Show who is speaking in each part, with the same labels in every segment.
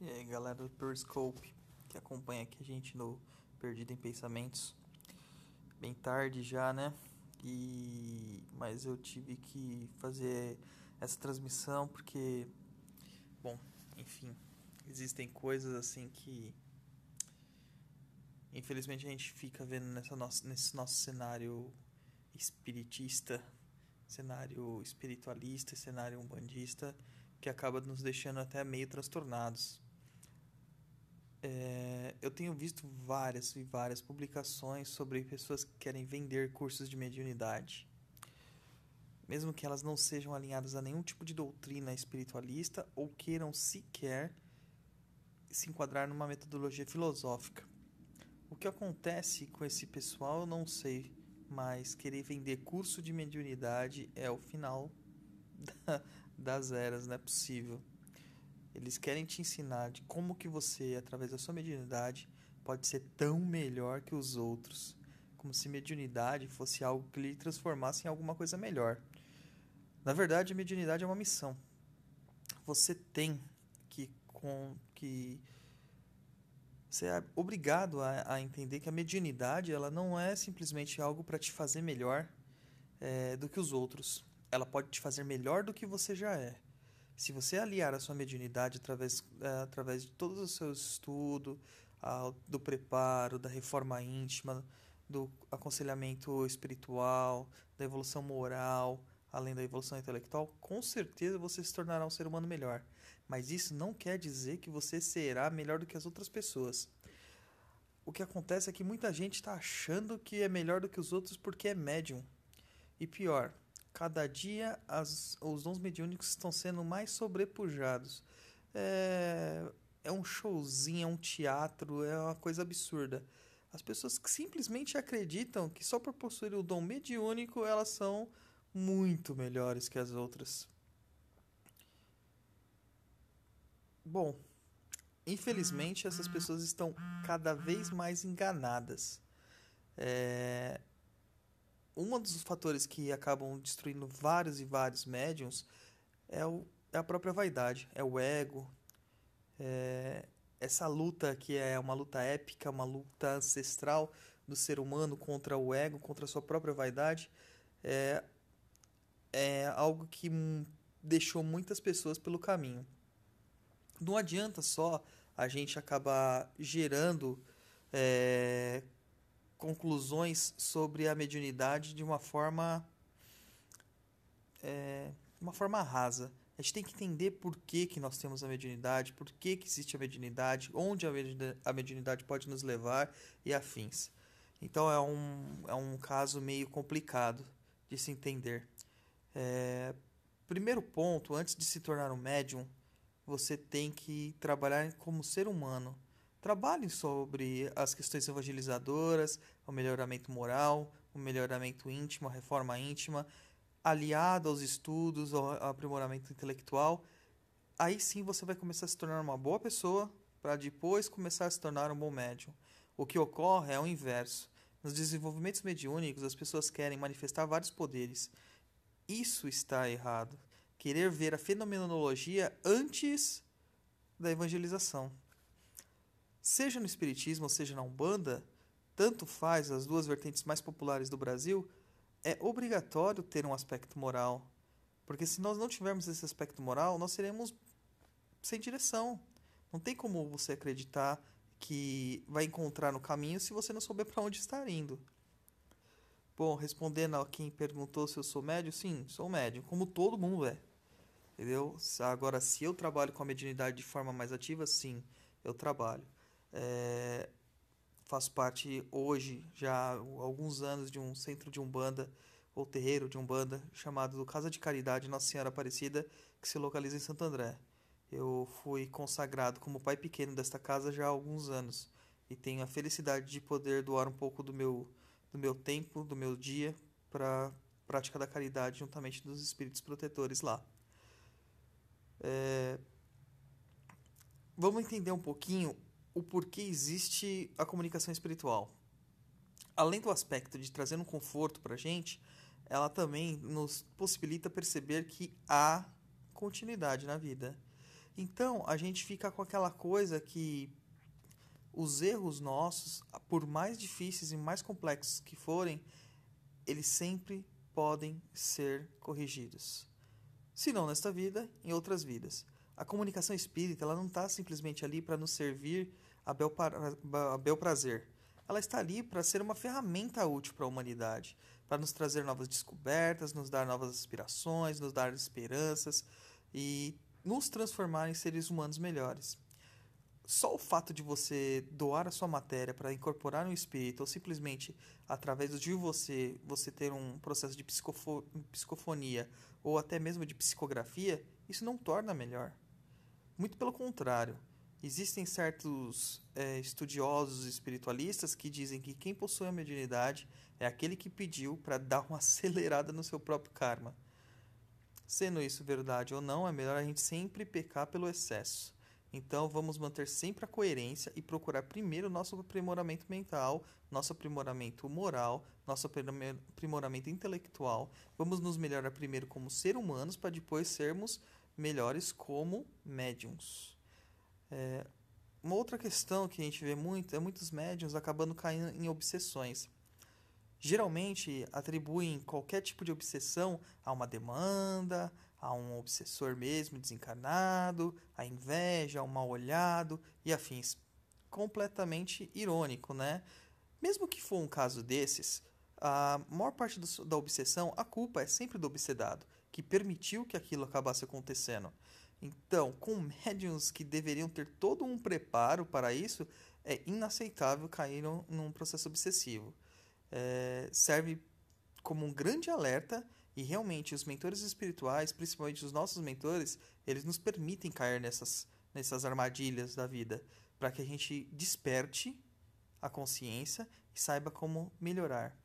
Speaker 1: E aí, galera do Periscope, que acompanha aqui a gente no Perdido em Pensamentos. Bem tarde já, né? Mas eu tive que fazer essa transmissão porque, bom, enfim, existem coisas assim que infelizmente a gente fica vendo nesse nosso cenário espiritista, cenário espiritualista, cenário umbandista, que acaba nos deixando até meio transtornados. Eu tenho visto várias e várias publicações sobre pessoas que querem vender cursos de mediunidade. Mesmo que elas não sejam alinhadas a nenhum tipo de doutrina espiritualista ou queiram sequer se enquadrar numa metodologia filosófica. O que acontece com esse pessoal eu não sei, mas querer vender curso de mediunidade é o final das eras, não é possível. Eles querem te ensinar de como que você, através da sua mediunidade, pode ser tão melhor que os outros. Como se mediunidade fosse algo que lhe transformasse em alguma coisa melhor. Na verdade, a mediunidade é uma missão. Você tem que você é obrigado a entender que a mediunidade ela não é simplesmente algo para te fazer melhor do que os outros. Ela pode te fazer melhor do que você já é. Se você aliar a sua mediunidade através de todos os seus estudos, do preparo, da reforma íntima, do aconselhamento espiritual, da evolução moral, além da evolução intelectual, com certeza você se tornará um ser humano melhor. Mas isso não quer dizer que você será melhor do que as outras pessoas. O que acontece é que muita gente está achando que é melhor do que os outros porque é médium. E pior, cada dia os dons mediúnicos estão sendo mais sobrepujados. É um showzinho, é um teatro, é uma coisa absurda. As pessoas que simplesmente acreditam que só por possuir o dom mediúnico elas são muito melhores que as outras. Bom, infelizmente essas pessoas estão cada vez mais enganadas. É, Um dos fatores que acabam destruindo vários e vários médiums é a própria vaidade, é o ego, é essa luta que é uma luta épica, uma luta ancestral do ser humano contra o ego, contra a sua própria vaidade, é, é algo que deixou muitas pessoas pelo caminho. Não adianta só a gente acabar gerando é, conclusões sobre a mediunidade de uma forma rasa. A gente tem que entender por que, que nós temos a mediunidade, por que existe a mediunidade, onde a mediunidade pode nos levar e afins. Então é um caso meio complicado de se entender. É, Primeiro ponto, antes de se tornar um médium, você tem que trabalhar como ser humano. Trabalhe sobre as questões evangelizadoras, o melhoramento moral, o melhoramento íntimo, a reforma íntima, aliado aos estudos, ao aprimoramento intelectual. Aí sim você vai começar a se tornar uma boa pessoa para depois começar a se tornar um bom médium. O que ocorre é o inverso. Nos desenvolvimentos mediúnicos, as pessoas querem manifestar vários poderes. Isso está errado. Querer ver a fenomenologia antes da evangelização. Seja no Espiritismo ou seja na Umbanda, tanto faz as duas vertentes mais populares do Brasil, é obrigatório ter um aspecto moral. Porque se nós não tivermos esse aspecto moral, nós seremos sem direção. Não tem como você acreditar que vai encontrar no caminho se você não souber para onde está indo. Bom, respondendo a quem perguntou se eu sou médium, sim, sou médium, como todo mundo é. Entendeu? Agora, se eu trabalho com a mediunidade de forma mais ativa, sim, eu trabalho. É, Faço parte hoje, já há alguns anos, de um centro de Umbanda, ou terreiro de Umbanda, chamado Casa de Caridade Nossa Senhora Aparecida, que se localiza em Santo André. Eu fui consagrado como pai pequeno desta casa já há alguns anos e tenho a felicidade de poder doar um pouco do meu tempo, do meu dia, para prática da caridade juntamente dos espíritos protetores lá. Vamos entender um pouquinho o porquê existe a comunicação espiritual. Além do aspecto de trazer um conforto para a gente, ela também nos possibilita perceber que há continuidade na vida. Então, a gente fica com aquela coisa que os erros nossos, por mais difíceis e mais complexos que forem, eles sempre podem ser corrigidos. Se não nesta vida, em outras vidas. A comunicação espírita, ela não está simplesmente ali para nos servir a bel prazer. Ela está ali para ser uma ferramenta útil para a humanidade, para nos trazer novas descobertas, nos dar novas aspirações, nos dar esperanças e nos transformar em seres humanos melhores. Só o fato de você doar a sua matéria para incorporar no espírito, ou simplesmente através de você ter um processo de psicofonia ou até mesmo de psicografia, isso não torna melhor. Muito pelo contrário. Existem certos estudiosos espiritualistas que dizem que quem possui a mediunidade é aquele que pediu para dar uma acelerada no seu próprio karma. Sendo isso verdade ou não, é melhor a gente sempre pecar pelo excesso. Então vamos manter sempre a coerência e procurar primeiro nosso aprimoramento mental, nosso aprimoramento moral, nosso aprimoramento intelectual. Vamos nos melhorar primeiro como seres humanos para depois sermos melhores como médiums. Uma outra questão que a gente vê muito é muitos médiums acabando caindo em obsessões. Geralmente atribuem qualquer tipo de obsessão a uma demanda, a um obsessor mesmo desencarnado, a inveja, ao mal olhado e afins. Completamente irônico, né? Mesmo que for um caso desses, a maior parte da obsessão, a culpa é sempre do obsedado, que permitiu que aquilo acabasse acontecendo. Então, com médiuns que deveriam ter todo um preparo para isso, é inaceitável cair num processo obsessivo. Serve como um grande alerta e realmente os mentores espirituais, principalmente os nossos mentores, eles nos permitem cair nessas armadilhas da vida, para que a gente desperte a consciência e saiba como melhorar.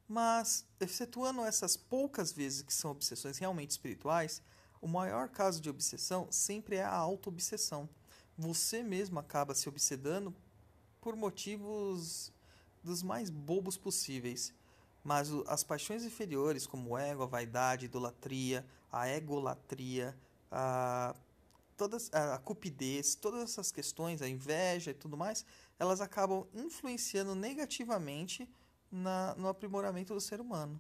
Speaker 1: Mas, excetuando essas poucas vezes que são obsessões realmente espirituais, o maior caso de obsessão sempre é a auto-obsessão. Você mesmo acaba se obsedando por motivos dos mais bobos possíveis. Mas as paixões inferiores, como o ego, a vaidade, a idolatria, a egolatria, a cupidez, todas essas questões, a inveja e tudo mais, elas acabam influenciando negativamente no aprimoramento do ser humano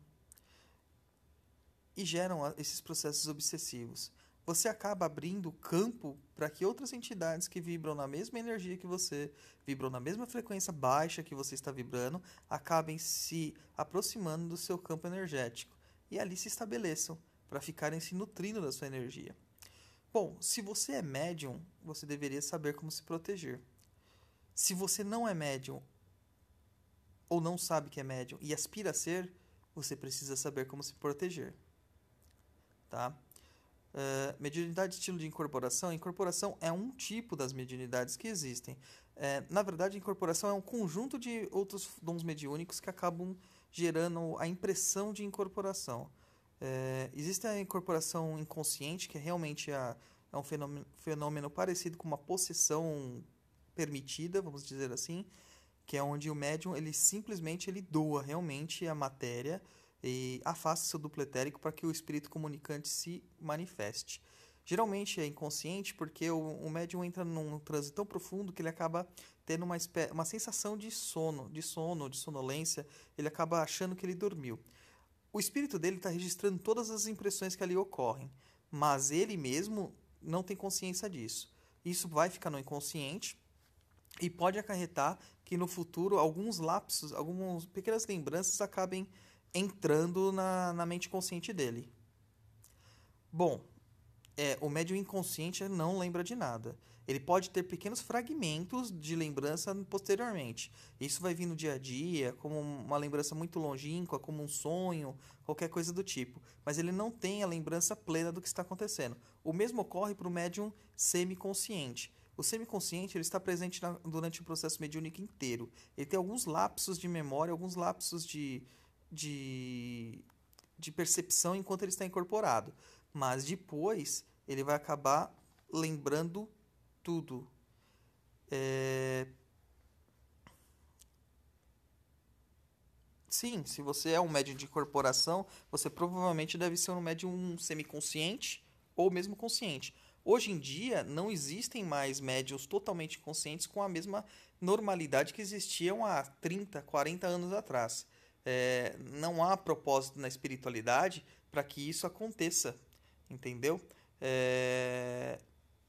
Speaker 1: e geram esses processos obsessivos. Você acaba abrindo campo para que outras entidades que vibram na mesma energia que você, vibram na mesma frequência baixa que você está vibrando, acabem se aproximando do seu campo energético e ali se estabeleçam para ficarem se nutrindo da sua energia. Bom, se você é médium, você deveria saber como se proteger. Se você não é médium ou não sabe que é médium e aspira a ser, você precisa saber como se proteger. Tá? Mediunidade de estilo de incorporação. Incorporação é um tipo das mediunidades que existem. Na verdade, a incorporação é um conjunto de outros dons mediúnicos que acabam gerando a impressão de incorporação. Existe a incorporação inconsciente, que realmente é um fenômeno parecido com uma possessão permitida, vamos dizer assim, que é onde o médium ele simplesmente doa realmente a matéria e afasta seu duplo etérico para que o espírito comunicante se manifeste. Geralmente é inconsciente porque o médium entra num transe tão profundo que ele acaba tendo uma sensação de sono, de sonolência, ele acaba achando que ele dormiu. O espírito dele está registrando todas as impressões que ali ocorrem, mas ele mesmo não tem consciência disso. Isso vai ficar no inconsciente e pode acarretar que no futuro alguns lapsos, algumas pequenas lembranças acabem entrando na mente consciente dele. Bom, o médium inconsciente não lembra de nada. Ele pode ter pequenos fragmentos de lembrança posteriormente. Isso vai vir no dia a dia, como uma lembrança muito longínqua, como um sonho, qualquer coisa do tipo. Mas ele não tem a lembrança plena do que está acontecendo. O mesmo ocorre para o médium semiconsciente. O semiconsciente ele está presente durante o processo mediúnico inteiro. Ele tem alguns lapsos de memória, alguns lapsos de percepção enquanto ele está incorporado. Mas depois ele vai acabar lembrando tudo. Sim, se você é um médium de incorporação, você provavelmente deve ser um médium semiconsciente ou mesmo consciente. Hoje em dia, não existem mais médiums totalmente conscientes com a mesma normalidade que existiam há 30, 40 anos atrás. Não há propósito na espiritualidade para que isso aconteça, entendeu? É,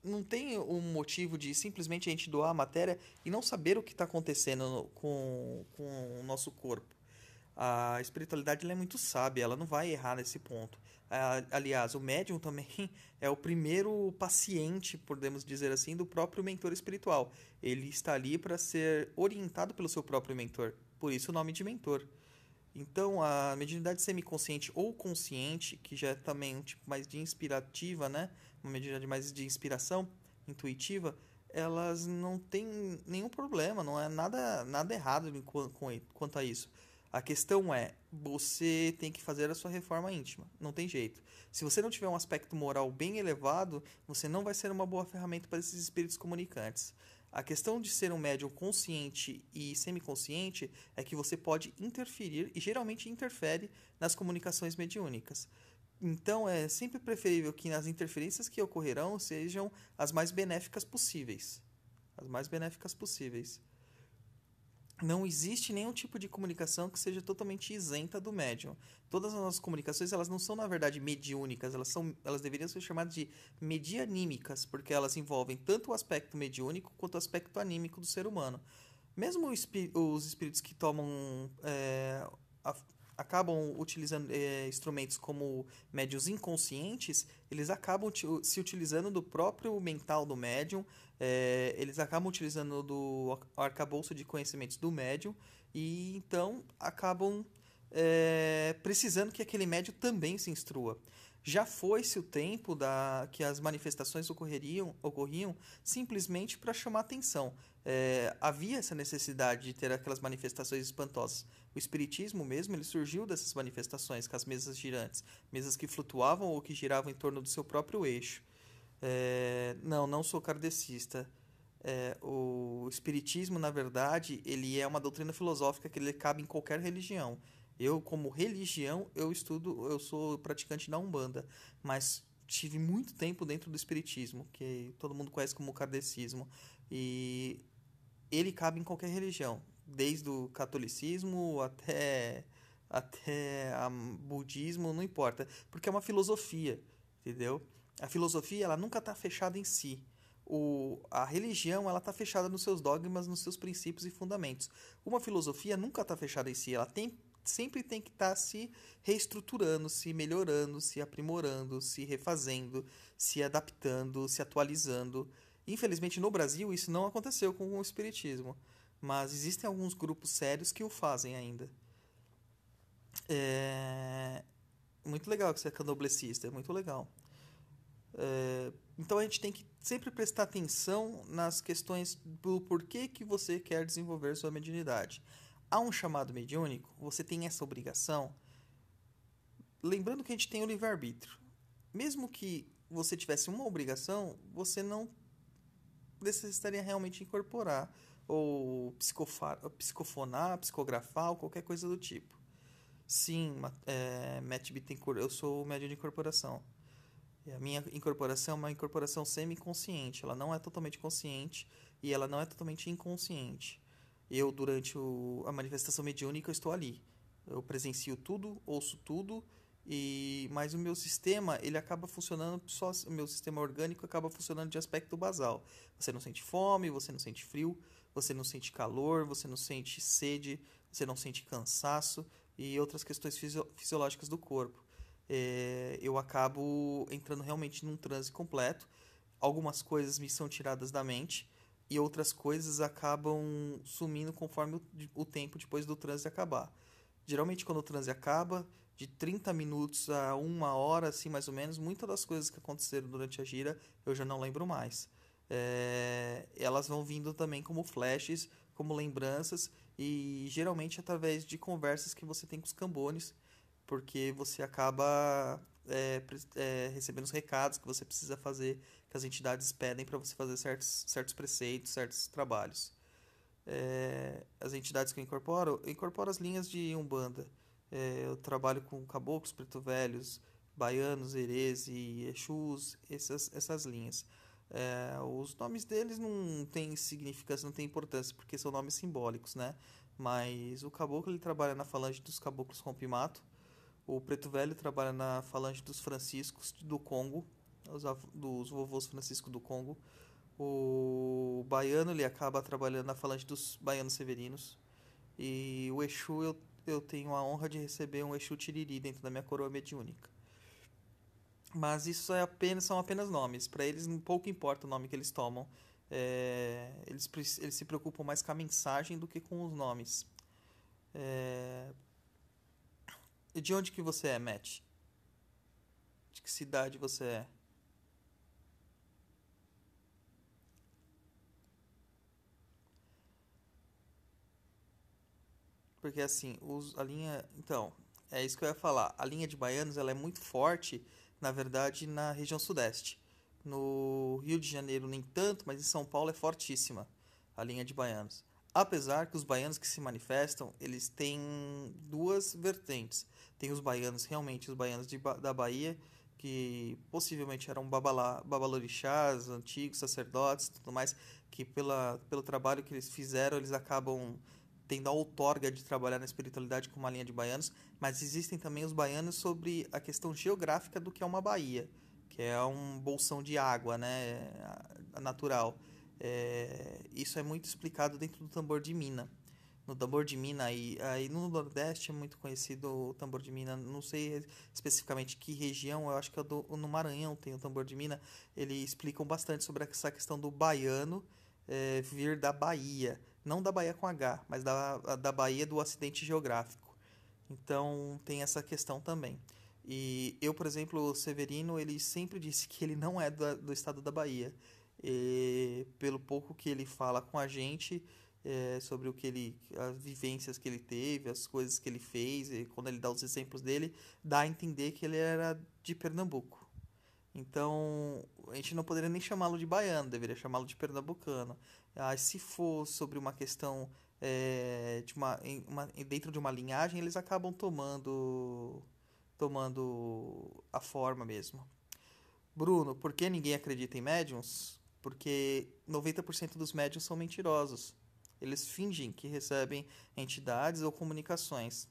Speaker 1: não tem um motivo de simplesmente a gente doar a matéria e não saber o que está acontecendo com o nosso corpo. A espiritualidade ela é muito sábia, ela não vai errar nesse ponto. Aliás, o médium também é o primeiro paciente, podemos dizer assim, do próprio mentor espiritual. Ele está ali para ser orientado pelo seu próprio mentor, por isso o nome de mentor. Então, a mediunidade semiconsciente ou consciente, que já é também um tipo mais de inspirativa, né? Uma mediunidade mais de inspiração intuitiva, elas não têm nenhum problema, não é nada errado quanto a isso. A questão é, você tem que fazer a sua reforma íntima, não tem jeito. Se você não tiver um aspecto moral bem elevado, você não vai ser uma boa ferramenta para esses espíritos comunicantes. A questão de ser um médium consciente e semiconsciente é que você pode interferir, e geralmente interfere, nas comunicações mediúnicas. Então, é sempre preferível que as interferências que ocorrerão sejam as mais benéficas possíveis. As mais benéficas possíveis. Não existe nenhum tipo de comunicação que seja totalmente isenta do médium. Todas as nossas comunicações, elas não são, na verdade, mediúnicas, elas deveriam ser chamadas de medianímicas, porque elas envolvem tanto o aspecto mediúnico quanto o aspecto anímico do ser humano. Mesmo os espíritos que tomam a- acabam utilizando instrumentos como médios inconscientes, eles acabam se utilizando do próprio mental do médium, eles acabam utilizando do arcabouço de conhecimentos do médium e então acabam precisando que aquele médium também se instrua. Já foi-se o tempo que as manifestações ocorriam simplesmente para chamar atenção. Havia essa necessidade de ter aquelas manifestações espantosas. O espiritismo mesmo, ele surgiu dessas manifestações, com as mesas girantes, mesas que flutuavam ou que giravam em torno do seu próprio eixo. Não sou kardecista. O espiritismo, na verdade, ele é uma doutrina filosófica que ele cabe em qualquer religião. Eu, como religião, eu sou praticante da Umbanda, mas tive muito tempo dentro do espiritismo, que todo mundo conhece como kardecismo, e ele cabe em qualquer religião, desde o catolicismo até a budismo, não importa, porque é uma filosofia, entendeu? A filosofia ela nunca está fechada em si. A religião ela está fechada nos seus dogmas, nos seus princípios e fundamentos. Uma filosofia nunca está fechada em si, sempre tem que estar se reestruturando, se melhorando, se aprimorando, se refazendo, se adaptando, se atualizando. Infelizmente, no Brasil, isso não aconteceu com o espiritismo, mas existem alguns grupos sérios que o fazem ainda. É muito legal que você é candomblessista, é muito legal. Então a gente tem que sempre prestar atenção nas questões do porquê que você quer desenvolver sua mediunidade. Há um chamado mediúnico, você tem essa obrigação. Lembrando que a gente tem o livre-arbítrio. Mesmo que você tivesse uma obrigação, você não necessitaria realmente incorporar ou psicofonar, psicografar ou qualquer coisa do tipo. Sim, Matt Bittencourt, eu sou médium de incorporação. E a minha incorporação é uma incorporação semi-consciente. Ela não é totalmente consciente e ela não é totalmente inconsciente. Eu, durante a manifestação mediúnica, eu estou ali. Eu presencio tudo, ouço tudo, mas o meu sistema, ele acaba funcionando só, o meu sistema orgânico acaba funcionando de aspecto basal. Você não sente fome, você não sente frio, você não sente calor, você não sente sede, você não sente cansaço e outras questões fisiológicas do corpo. Eu acabo entrando realmente num transe completo. Algumas coisas me são tiradas da mente e outras coisas acabam sumindo conforme o tempo depois do transe acabar. Geralmente, quando o transe acaba, de 30 minutos a 1 hora, assim, mais ou menos, muitas das coisas que aconteceram durante a gira eu já não lembro mais. Elas vão vindo também como flashes, como lembranças, e geralmente através de conversas que você tem com os cambones, porque você acaba recebendo os recados que você precisa fazer, que as entidades pedem para você fazer certos preceitos, certos trabalhos. As entidades que eu incorporo as linhas de Umbanda. Eu trabalho com caboclos, preto velhos, baianos, herês e exus, essas linhas. Os nomes deles não têm significância, não têm importância, porque são nomes simbólicos, né? Mas o caboclo ele trabalha na falange dos caboclos rompe-mato, o preto velho trabalha na falange dos franciscos do Congo, dos vovôs francisco do Congo. O baiano ele acaba trabalhando na falange dos baianos severinos. E o Exu eu tenho a honra de receber um Exu Tiriri dentro da minha coroa mediúnica. Mas isso são apenas nomes. Para eles, pouco importa o nome que eles tomam. Eles se preocupam mais com a mensagem do que com os nomes. É, e de onde que você é, Matt? De que cidade você é? Porque assim, a linha. Então, é isso que eu ia falar. A linha de baianos ela é muito forte, na verdade, na região sudeste. No Rio de Janeiro, nem tanto, mas em São Paulo é fortíssima a linha de baianos. Apesar que os baianos que se manifestam, eles têm duas vertentes. Tem os baianos, realmente, os baianos da Bahia, que possivelmente eram babalorixás, antigos sacerdotes e tudo mais, que pelo trabalho que eles fizeram, eles acabam tendo a outorga de trabalhar na espiritualidade com uma linha de baianos, mas existem também os baianos sobre a questão geográfica do que é uma baía, que é um bolsão de água, né, natural. Isso é muito explicado dentro do tambor de mina. No tambor de mina, aí no Nordeste é muito conhecido o tambor de mina, não sei especificamente que região, eu acho que no Maranhão tem o tambor de mina, eles explicam bastante sobre essa questão do baiano vir da Bahia, não da Bahia com H, mas da Bahia do acidente geográfico. Então tem essa questão também. E eu, por exemplo, o Severino, ele sempre disse que ele não é do estado da Bahia. E pelo pouco que ele fala com a gente sobre as vivências que ele teve, as coisas que ele fez, e quando ele dá os exemplos dele, dá a entender que ele era de Pernambuco. Então, a gente não poderia nem chamá-lo de baiano, deveria chamá-lo de pernambucano. Se for sobre uma questão dentro de uma linhagem, eles acabam tomando a forma mesmo. Bruno, por que ninguém acredita em médiums? Porque 90% dos médiums são mentirosos. Eles fingem que recebem entidades ou comunicações.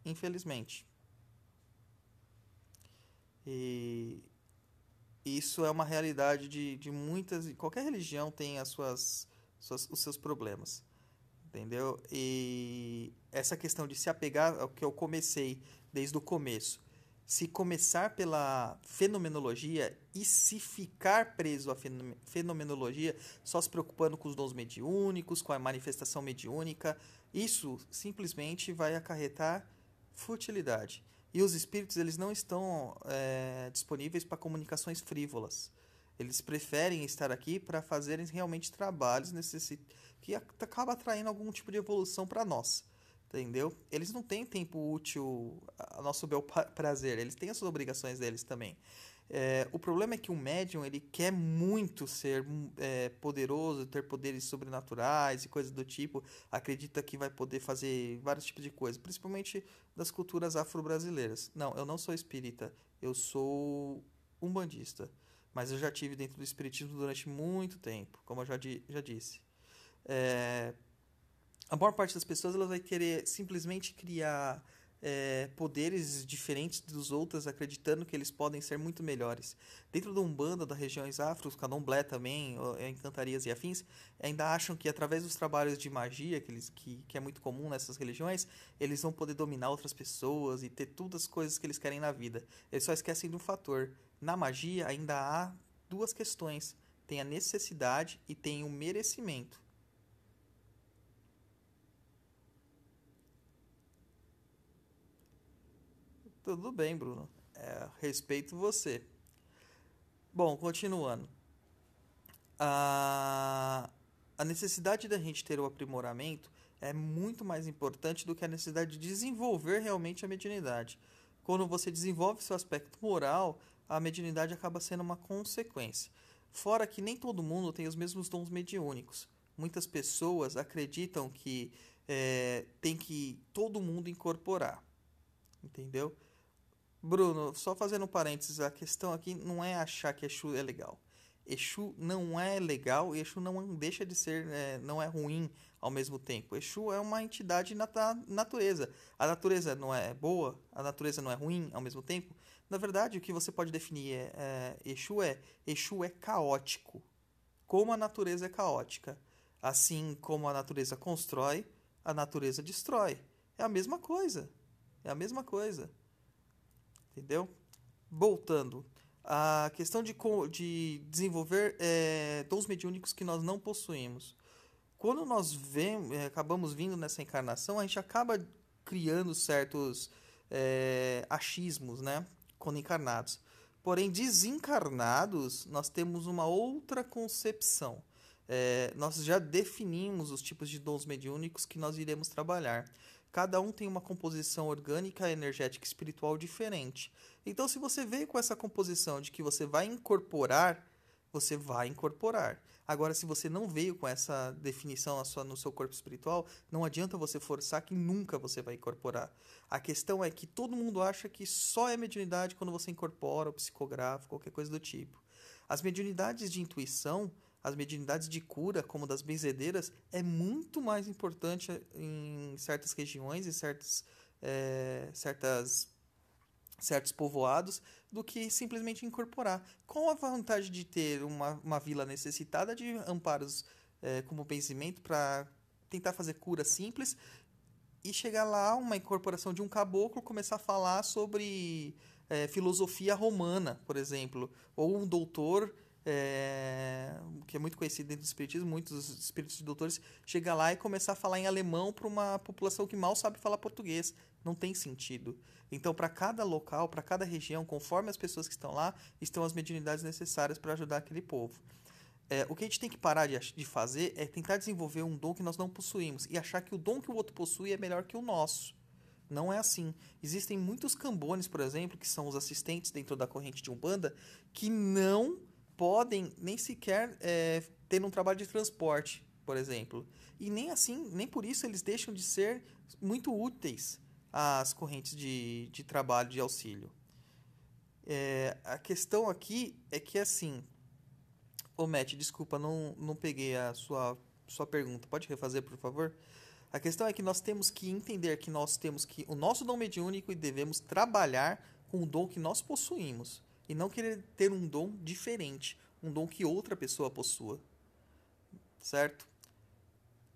Speaker 1: Infelizmente. E isso é uma realidade de muitas. Qualquer religião tem os seus problemas. Entendeu? E essa questão de se apegar ao que eu comecei desde o começo. Se começar pela fenomenologia e se ficar preso à fenomenologia, só se preocupando com os dons mediúnicos, com a manifestação mediúnica, isso simplesmente vai acarretar futilidade. E os espíritos eles não estão disponíveis para comunicações frívolas. Eles preferem estar aqui para fazerem realmente trabalhos que acaba atraindo algum tipo de evolução para nós. Entendeu? Eles não têm tempo útil a nosso bel prazer, eles têm as suas obrigações deles também. O problema é que o médium ele quer muito ser poderoso, ter poderes sobrenaturais e coisas do tipo, acredita que vai poder fazer vários tipos de coisas, principalmente das culturas afro-brasileiras. Não, eu não sou espírita, eu sou umbandista, mas eu já tive dentro do espiritismo durante muito tempo, como eu já disse. É, a maior parte das pessoas ela vai querer simplesmente criar poderes diferentes dos outros, acreditando que eles podem ser muito melhores. Dentro da Umbanda, das regiões afros, Candomblé também, encantarias e afins, ainda acham que através dos trabalhos de magia, que é muito comum nessas religiões, eles vão poder dominar outras pessoas e ter todas as coisas que eles querem na vida. Eles só esquecem de um fator. Na magia ainda há duas questões. Tem a necessidade e tem o merecimento. Tudo bem, Bruno. Respeito você. Bom, continuando. A, a necessidade da gente ter o aprimoramento é muito mais importante do que a necessidade de desenvolver realmente a mediunidade. Quando você desenvolve seu aspecto moral, a mediunidade acaba sendo uma consequência. Fora que nem todo mundo tem os mesmos dons mediúnicos. Muitas pessoas acreditam que tem que todo mundo incorporar, entendeu? Bruno, só fazendo um parênteses, a questão aqui não é achar que Exu é legal. Exu não é legal e Exu não deixa de ser, não é ruim ao mesmo tempo. Exu é uma entidade da natureza. A natureza não é boa, a natureza não é ruim ao mesmo tempo. Na verdade, o que você pode definir Exu é caótico, como a natureza é caótica. Assim como a natureza constrói, a natureza destrói. É a mesma coisa. É a mesma coisa. Entendeu? Voltando. A questão de desenvolver dons mediúnicos que nós não possuímos. Quando nós acabamos vindo nessa encarnação, a gente acaba criando certos achismos, né? Quando encarnados. Porém, desencarnados, nós temos uma outra concepção. Nós já definimos os tipos de dons mediúnicos que nós iremos trabalhar. Cada um tem uma composição orgânica, energética e espiritual diferente. Então, se você veio com essa composição de que você vai incorporar, você vai incorporar. Agora, se você não veio com essa definição no seu corpo espiritual, não adianta você forçar que nunca você vai incorporar. A questão é que todo mundo acha que só é mediunidade quando você incorpora o psicografo, qualquer coisa do tipo. As mediunidades de intuição, as mediunidades de cura, como das benzedeiras, é muito mais importante em certas regiões e certos povoados do que simplesmente incorporar. Qual a vantagem de ter uma vila necessitada de amparos como benzimento para tentar fazer cura simples e chegar lá, uma incorporação de um caboclo, começar a falar sobre filosofia romana, por exemplo, ou um doutor que é muito conhecido dentro do espiritismo, muitos espíritos de doutores, chegar lá e começar a falar em alemão para uma população que mal sabe falar português. Não tem sentido. Então, para cada local, para cada região, conforme as pessoas que estão lá, estão as mediunidades necessárias para ajudar aquele povo. O que a gente tem que parar de fazer é tentar desenvolver um dom que nós não possuímos e achar que o dom que o outro possui é melhor que o nosso. Não é assim. Existem muitos cambones, por exemplo, que são os assistentes dentro da corrente de Umbanda, que não podem nem sequer ter um trabalho de transporte, por exemplo. E nem assim, nem por isso eles deixam de ser muito úteis às correntes de trabalho, de auxílio. A questão aqui é que, assim, ô Matt, desculpa, não peguei a sua pergunta. Pode refazer, por favor? A questão é que nós temos que entender que nós temos que o nosso dom mediúnico e devemos trabalhar com o dom que nós possuímos e não querer ter um dom diferente, um dom que outra pessoa possua, certo?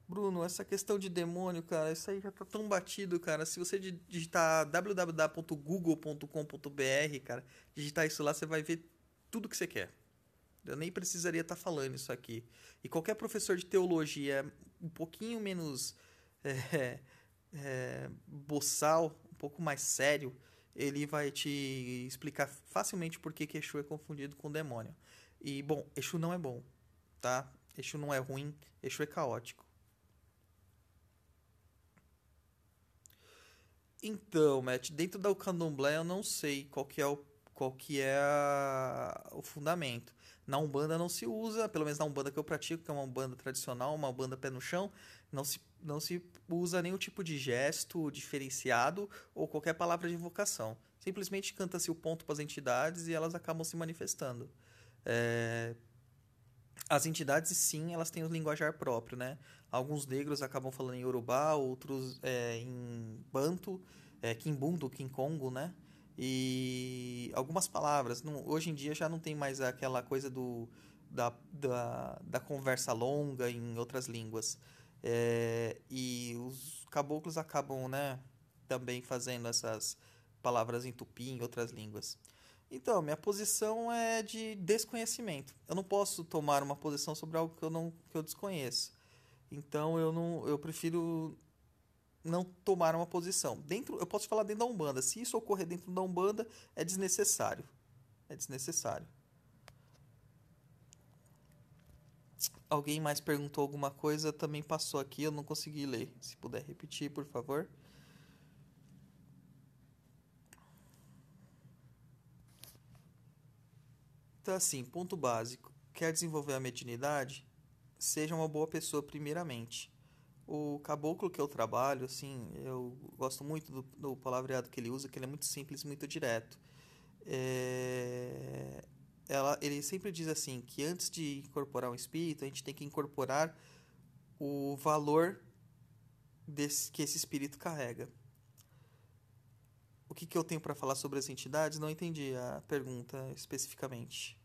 Speaker 1: Bruno, essa questão de demônio, cara, isso aí já tá tão batido, cara. Se você digitar www.google.com.br, cara, digitar isso lá, você vai ver tudo que você quer. Eu nem precisaria estar falando isso aqui. E qualquer professor de teologia um pouquinho menos boçal, um pouco mais sério, ele vai te explicar facilmente por que Exu é confundido com demônio. E, bom, Exu não é bom, tá? Exu não é ruim, Exu é caótico. Então, Matt, dentro da Candomblé eu não sei qual que é o fundamento. Na Umbanda não se usa, pelo menos na Umbanda que eu pratico, que é uma Umbanda tradicional, uma Umbanda pé no chão, não se usa nenhum tipo de gesto diferenciado ou qualquer palavra de invocação. Simplesmente canta-se o ponto para as entidades e elas acabam se manifestando. É, As entidades, sim, elas têm um linguajar próprio, né? Alguns negros acabam falando em Yorubá, outros em Banto, Kimbundu, Kinkongo, né? E algumas palavras. Hoje em dia já não tem mais aquela coisa da conversa longa em outras línguas. E os caboclos acabam, né, também fazendo essas palavras em tupi, em outras línguas. Então, minha posição é de desconhecimento. Eu não posso tomar uma posição sobre algo que eu desconheço. Então, eu prefiro não tomar uma posição. Eu posso falar dentro da Umbanda. Se isso ocorrer dentro da Umbanda, é desnecessário. É desnecessário. Alguém mais perguntou alguma coisa? Também passou aqui, eu não consegui ler. Se puder repetir, por favor. Então, assim, ponto básico. Quer desenvolver a mediunidade? Seja uma boa pessoa primeiramente. O caboclo que eu trabalho, assim, eu gosto muito do palavreado que ele usa, que ele é muito simples, muito direto. É, ele sempre diz assim, que antes de incorporar um espírito, a gente tem que incorporar o valor que esse espírito carrega. O que, que eu tenho para falar sobre as entidades? Não entendi a pergunta especificamente.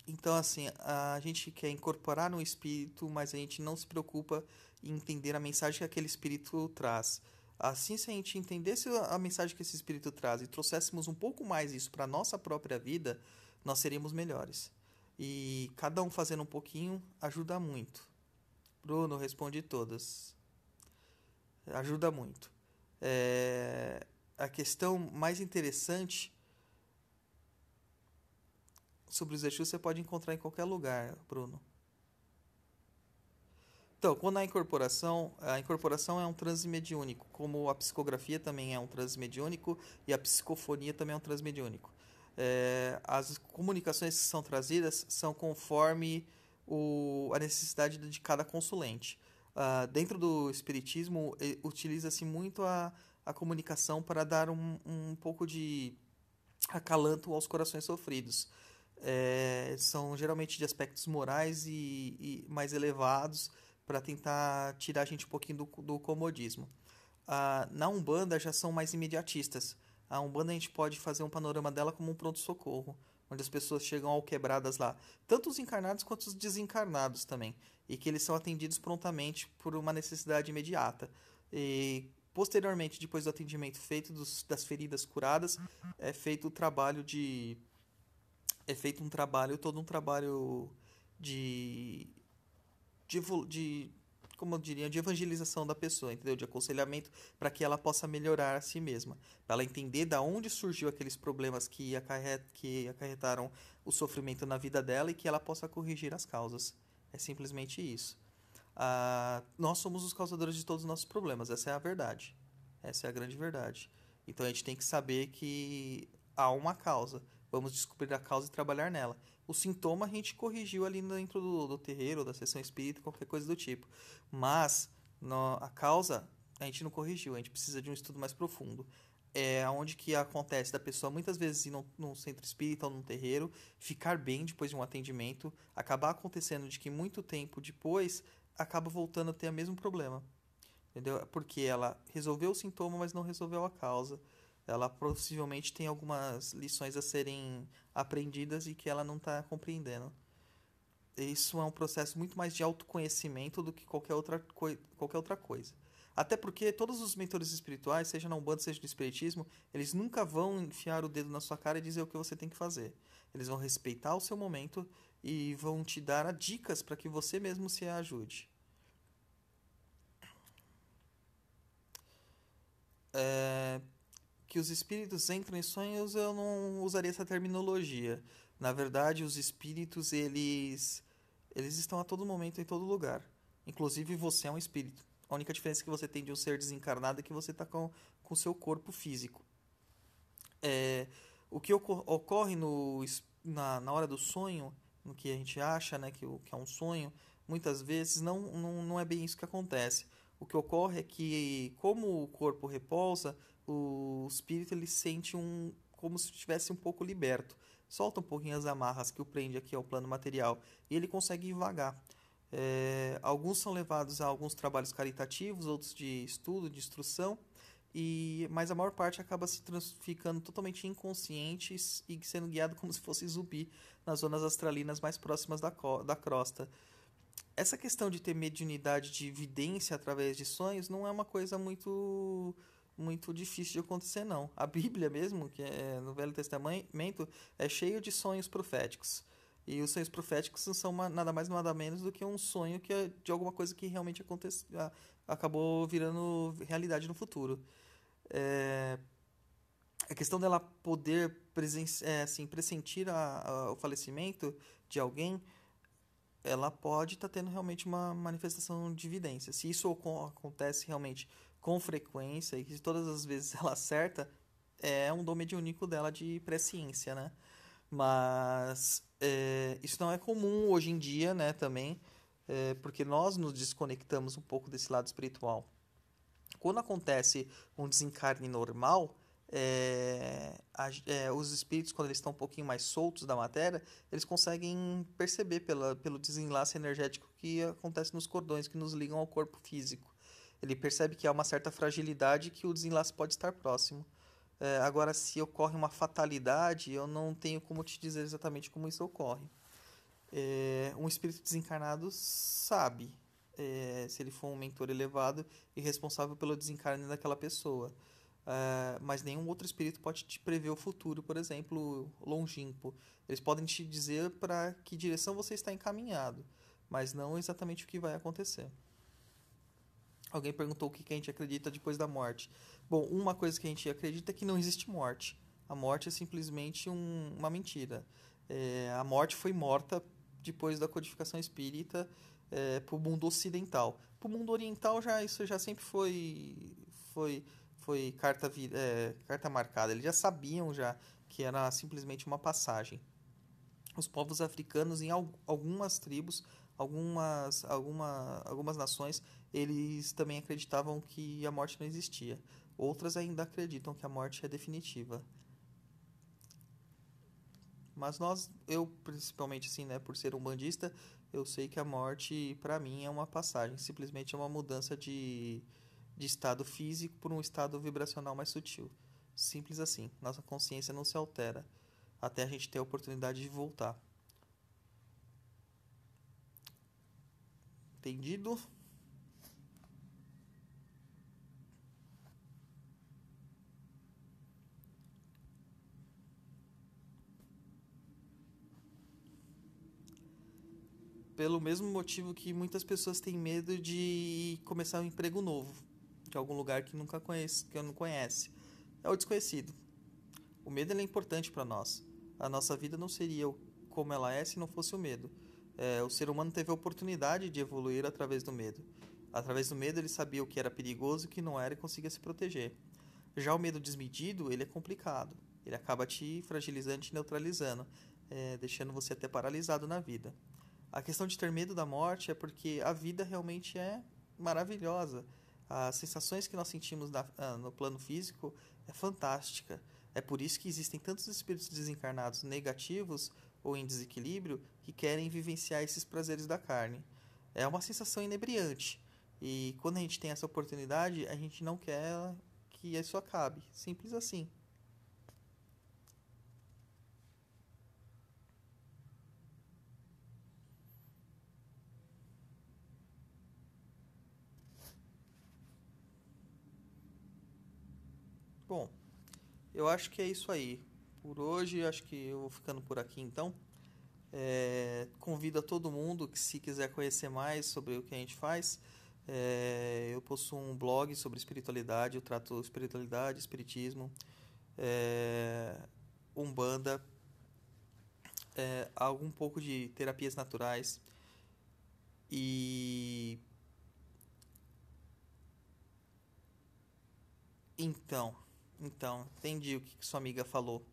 Speaker 1: Então, assim, a gente quer incorporar no espírito, mas a gente não se preocupa em entender a mensagem que aquele espírito traz. Assim, se a gente entendesse a mensagem que esse espírito traz e trouxéssemos um pouco mais isso para a nossa própria vida, nós seríamos melhores. E cada um fazendo um pouquinho ajuda muito. Bruno, responde todas. Ajuda muito. A questão mais interessante sobre os Exus você pode encontrar em qualquer lugar, Bruno. Então, quando a incorporação é um transe mediúnico, como a psicografia também é um transe mediúnico e a psicofonia também é um transe mediúnico. As comunicações que são trazidas são conforme a necessidade de cada consulente. Dentro do espiritismo, utiliza-se muito a comunicação para dar um pouco de acalanto aos corações sofridos. São geralmente de aspectos morais e mais elevados para tentar tirar a gente um pouquinho do comodismo. Na Umbanda já são mais imediatistas. A Umbanda a gente pode fazer um panorama dela como um pronto-socorro, onde as pessoas chegam ao quebradas lá, tanto os encarnados quanto os desencarnados também, e que eles são atendidos prontamente por uma necessidade imediata. E posteriormente, depois do atendimento feito das feridas curadas, é feito o trabalho de é feito um trabalho, todo um trabalho de, de como eu diria, de evangelização da pessoa, entendeu? De aconselhamento para que ela possa melhorar a si mesma, para ela entender da onde surgiu aqueles problemas que acarretaram o sofrimento na vida dela e que ela possa corrigir as causas. É simplesmente isso. Nós somos os causadores de todos os nossos problemas, essa é a verdade. Essa é a grande verdade. Então a gente tem que saber que há uma causa. Vamos descobrir a causa e trabalhar nela. O sintoma a gente corrigiu ali dentro do terreiro, da sessão espírita, qualquer coisa do tipo. Mas a causa a gente não corrigiu, a gente precisa de um estudo mais profundo. É onde que acontece da pessoa muitas vezes ir num centro espírita ou num terreiro, ficar bem depois de um atendimento, acabar acontecendo de que muito tempo depois acaba voltando a ter o mesmo problema. Entendeu? Porque ela resolveu o sintoma, mas não resolveu a causa. Ela possivelmente tem algumas lições a serem aprendidas e que ela não está compreendendo. Isso é um processo muito mais de autoconhecimento do que qualquer outra coisa. Até porque todos os mentores espirituais, seja na Umbanda, seja no Espiritismo, eles nunca vão enfiar o dedo na sua cara e dizer o que você tem que fazer. Eles vão respeitar o seu momento e vão te dar dicas para que você mesmo se ajude. Que os espíritos entram em sonhos, eu não usaria essa terminologia. Na verdade, os espíritos, eles estão a todo momento, em todo lugar. Inclusive, você é um espírito. A única diferença que você tem de um ser desencarnado é que você está com o seu corpo físico. O que ocorre na hora do sonho, no que a gente acha, né, que é um sonho, muitas vezes não é bem isso que acontece. O que ocorre é que, como o corpo repousa, o espírito ele sente como se estivesse um pouco liberto. Solta um pouquinho as amarras que o prende aqui ao plano material e ele consegue ir vagar. Alguns são levados a alguns trabalhos caritativos, outros de estudo, de instrução, mas a maior parte acaba ficando totalmente inconsciente e sendo guiado como se fosse zumbi nas zonas astralinas mais próximas da crosta. Essa questão de ter mediunidade de evidência através de sonhos não é uma coisa muito difícil de acontecer, não. A Bíblia mesmo, que é no Velho Testamento, é cheio de sonhos proféticos. E os sonhos proféticos não são nada mais nada menos do que um sonho que é de alguma coisa que realmente acabou virando realidade no futuro. A questão dela poder assim, pressentir o falecimento de alguém, ela pode estar tendo realmente uma manifestação de evidência. Se isso acontece realmente com frequência e que todas as vezes ela acerta, é um dom mediúnico dela de presciência, né? Mas isso não é comum hoje em dia, né, também, porque nós nos desconectamos um pouco desse lado espiritual. Quando acontece um desencarne normal, os espíritos, quando eles estão um pouquinho mais soltos da matéria, eles conseguem perceber pelo desenlace energético que acontece nos cordões que nos ligam ao corpo físico. Ele percebe que há uma certa fragilidade que o desenlace pode estar próximo. Agora, se ocorre uma fatalidade, eu não tenho como te dizer exatamente como isso ocorre. Um espírito desencarnado sabe, se ele for um mentor elevado e responsável pelo desencarne daquela pessoa. Mas nenhum outro espírito pode te prever o futuro, por exemplo, longínquo. Eles podem te dizer para que direção você está encaminhado, mas não exatamente o que vai acontecer. Alguém perguntou o que a gente acredita depois da morte. Bom, uma coisa que a gente acredita é que não existe morte. A morte é simplesmente uma mentira. A morte foi morta depois da codificação espírita para o mundo ocidental. Para o mundo oriental isso já sempre foi, foi carta marcada. Eles já sabiam já que era simplesmente uma passagem. Os povos africanos, em algumas tribos, algumas nações, eles também acreditavam que a morte não existia. Outras ainda acreditam que a morte é definitiva. Mas eu principalmente assim, né, por ser um bandista, eu sei que a morte, para mim, é uma passagem. Simplesmente é uma mudança de estado físico por um estado vibracional mais sutil. Simples assim. Nossa consciência não se altera até a gente ter a oportunidade de voltar. Entendido? Pelo mesmo motivo que muitas pessoas têm medo de começar um emprego novo, de algum lugar que nunca conhece, que eu não conhece. É o desconhecido. O medo ele é importante para nós. A nossa vida não seria como ela é se não fosse o medo. O ser humano teve a oportunidade de evoluir através do medo. Através do medo ele sabia o que era perigoso e o que não era e conseguia se proteger. Já o medo desmedido, ele é complicado. Ele acaba te fragilizando, te neutralizando, deixando você até paralisado na vida. A questão de ter medo da morte é porque a vida realmente é maravilhosa. As sensações que nós sentimos no plano físico é fantástica. É por isso que existem tantos espíritos desencarnados negativos ou em desequilíbrio que querem vivenciar esses prazeres da carne. É uma sensação inebriante. E quando a gente tem essa oportunidade, a gente não quer que isso acabe. Simples assim. Bom, eu acho que é isso aí. Por hoje, acho que eu vou ficando por aqui então. Convido a todo mundo que, se quiser conhecer mais sobre o que a gente faz, eu possuo um blog sobre espiritualidade. Eu trato espiritualidade, espiritismo, é, umbanda, algum pouco de terapias naturais. E então, então, entendi o que sua amiga falou.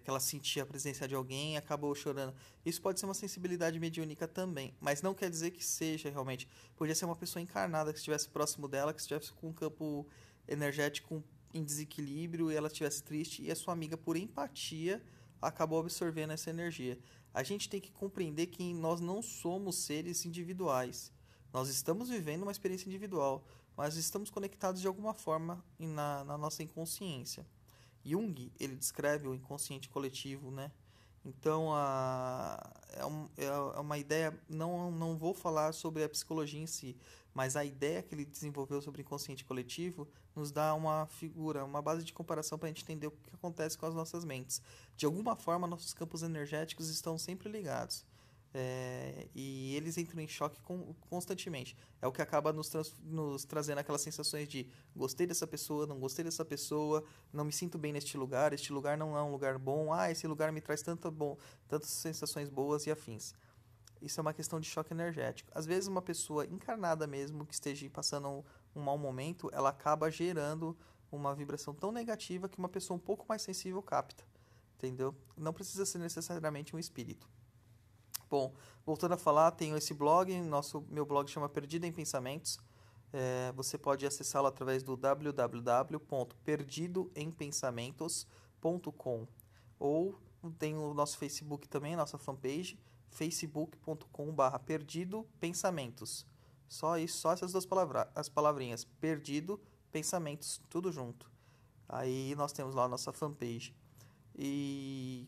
Speaker 1: Que ela sentia a presença de alguém e acabou chorando. Isso pode ser uma sensibilidade mediúnica também, mas não quer dizer que seja realmente. Podia ser uma pessoa encarnada que estivesse próximo dela, que estivesse com um campo energético em desequilíbrio e ela estivesse triste e a sua amiga, por empatia, acabou absorvendo essa energia. A gente tem que compreender que nós não somos seres individuais. Nós estamos vivendo uma experiência individual, mas estamos conectados de alguma forma na nossa inconsciência. Jung, ele descreve o inconsciente coletivo, né? Então, é uma ideia, não vou falar sobre a psicologia em si, mas a ideia que ele desenvolveu sobre o inconsciente coletivo nos dá uma figura, uma base de comparação para a gente entender o que acontece com as nossas mentes. De alguma forma, nossos campos energéticos estão sempre ligados. E eles entram em choque constantemente. É o que acaba nos trazendo aquelas sensações de gostei dessa pessoa, não gostei dessa pessoa, não me sinto bem neste lugar, este lugar não é um lugar bom, esse lugar me traz tantas sensações boas e afins. Isso é uma questão de choque energético. Às vezes uma pessoa encarnada mesmo, que esteja passando um mau momento, ela acaba gerando uma vibração tão negativa que uma pessoa um pouco mais sensível capta. entendeu? Não precisa ser necessariamente um espírito. Bom, voltando a falar, tenho esse blog, meu blog chama Perdido em Pensamentos. Você pode acessá-lo através do www.perdidoempensamentos.com ou tem o nosso Facebook também, nossa fanpage, facebook.com/perdidopensamentos. Só isso, só essas duas as palavrinhas, Perdido Pensamentos, tudo junto. Aí nós temos lá a nossa fanpage. E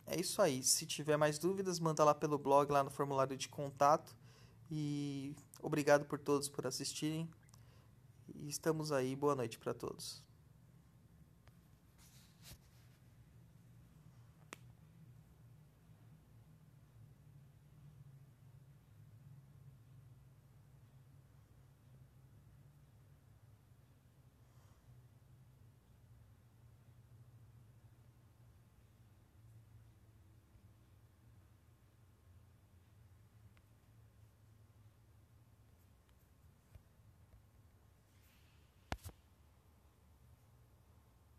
Speaker 1: é isso aí. Se tiver mais dúvidas, manda lá pelo blog, lá no formulário de contato. E obrigado por todos por assistirem. E estamos aí. Boa noite para todos.